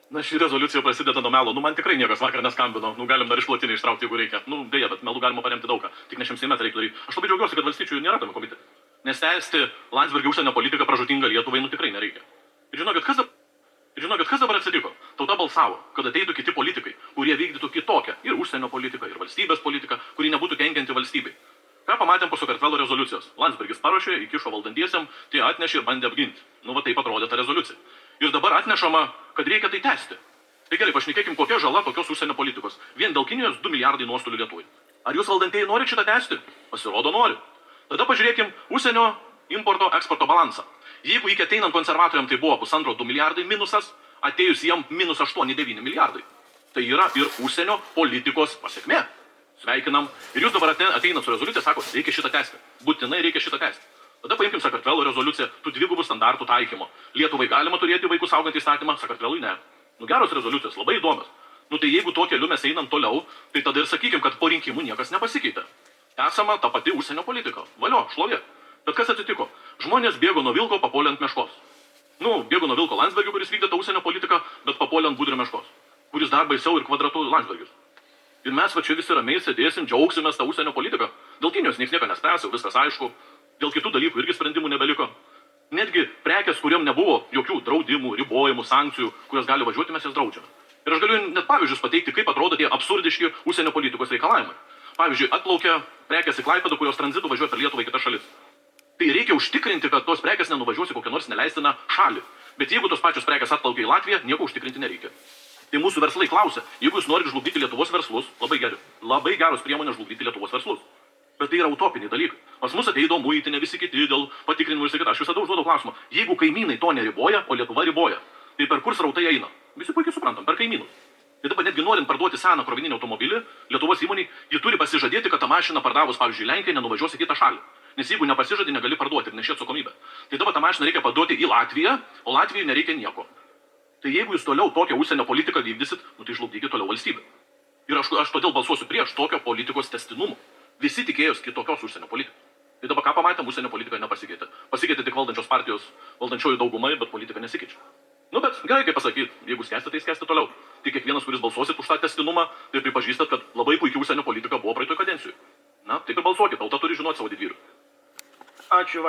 Na, ši rezoliucija prasideda nuo melo. Man tikrai niekas vakar neskambino. Galim dar išplotinį ištraukti, jeigu reikia. Deja, bet melų galima paremti daugą. Tik ne šiems metais reikia daryti. Aš labai džiaugiuosi, kad valstiečių nėra tame komitete. Nes tęsti Landsbergio užsienio politiką pražūtingą Lietuvai tikrai nereikia. Ir žinokit, kas dabar atsitiko? Tauta balsavo, kad ateitų kiti politikai, kurie vykdytų kitokią ir užsienio politiką, ir valstybės politiką, kuri nebūtų kenkianti valstybei. Ką pamatėm po Sakartvelo rezoliucijos? Landsbergis paruošė, įkišo valdantiesiam, tai atnešė ir bandė apginti. Taip atrodė ta rezoliucija. Ir dabar atnešama, kad reikia tai tęsti. Tai gerai, pašnekėkim, kokia žala tokios užsienio politikos. Vien dėl Kinijos 2 milijardai nuostolių Lietuvai. Ar jūs valdantieji norit šitą tęsti? Pasirodo nori. Tada pažiūrėkim užsienio importo eksporto balansą. Jeigu iki ateinant konservatoriam tai buvo 1,5–2 milijardai minusas, atėjus jiem minus 8–9 milijardai. Tai yra ir užsienio politikos pasiekmė. Sveikinam. Ir jūs dabar ateinat su rezoliucija, sako, reikia šitą tęsti. Būtinai reikia šitą tęsti. Tada paimkim Sakartvelo rezoliuciją, tų dvigubų standartų taikymo. Lietuvai galima turėti vaikus saugantį įstatymą, Sakartvelui ne. Geros rezoliucijos, labai įdomios. Tai jeigu tuo keliu mes einam toliau, tai tada ir sakykim, kad po rinkimų niekas nepasikeitė. Esama ta pati užsienio politika. Valio, šlovė. Bet kas atsitiko? Žmonės bėgo nuo vilko, papuolė ant meškos. Bėgo nuo vilko Landsbergio, kuris vykdė tą užsienio politiką, bet papuolė ant Budrio meškos, kuris dar baisiau ir kvadratu Landsbergis. Ir mes čia visi ramiai sėdėsim, džiaugsimės tą užsienio politiką. Dėl Kinijos nieks nieko nespręs, viskas aišku. Dėl kitų dalykų irgi sprendimų nebeliko. Netgi prekės, kuriam nebuvo jokių draudimų, ribojimų, sankcijų, kurios gali važiuoti, mes jas draudžiame. Ir aš galiu net pavyzdžius pateikti, kaip atrodo tie absurdiški užsienio politikos reikalavimai. Pavyzdžiui, atplaukia prekės į Klaipėdą, kurios tranzitu važiuoja per Lietuvą į kitas šalis. Tai reikia užtikrinti, kad tos prekės nenuvažiuos į kokią nors neleistiną šalį. Bet jeigu tos pačios prekės atplaukia į Latviją, nieko užtikrinti nereikia. Tai mūsų verslai klausia, jeigu jūs norite žlugdyti Lietuvos verslus, labai geros priemonės žlugdyti Lietuvos verslus. Bet tai yra utopiniai dalykai. Pas mus ateidavo muitinė, visi kiti dėl patikrinimų ir sakyti, aš visada užduodu klausimą, jeigu kaimynai to neriboja, o Lietuva riboja, tai per kur srautai eina? Visi puikiai suprantam, per kaimynus. Tai dabar netgi norint parduoti seną krovininį automobilį, Lietuvos įmonei, ji turi pasižadėti, kad tą mašiną pardavus, pavyzdžiui, Lenkija nenuvažiuos į kitą šalį. Nes jeigu nepasižadė, negali parduoti ir nešė atsakomybę. Tai dabar tą mašiną reikia paduoti į Latviją, o Latvijai nereikia nieko. Tai jeigu jūs toliau tokią užsienio politiką vykdysit, tai žlugdykit toliau valstybę. Ir aš todėl balsuosiu prieš tokio politikos tęstinumą. Visi tikėjos kitokios užsienio politikos. Tai dabar ką pamatėm, užsienio politika nepasikeitė. Pasikeitė tik valdančios partijos, valdančioji daugumai, bet politika nesikeičia. Bet gerai, kaip pasakyti, jeigu skęsti, tai skęsti toliau. Tik kiekvienas, kuris balsuosit už tą tęstinumą, tai pripažįstat, kad labai puikiai užsienio politika buvo praeitoj kadencijoje. Taip ir balsuokit, tauta turi žinoti savo didvyrių. Ačiū, Valiu.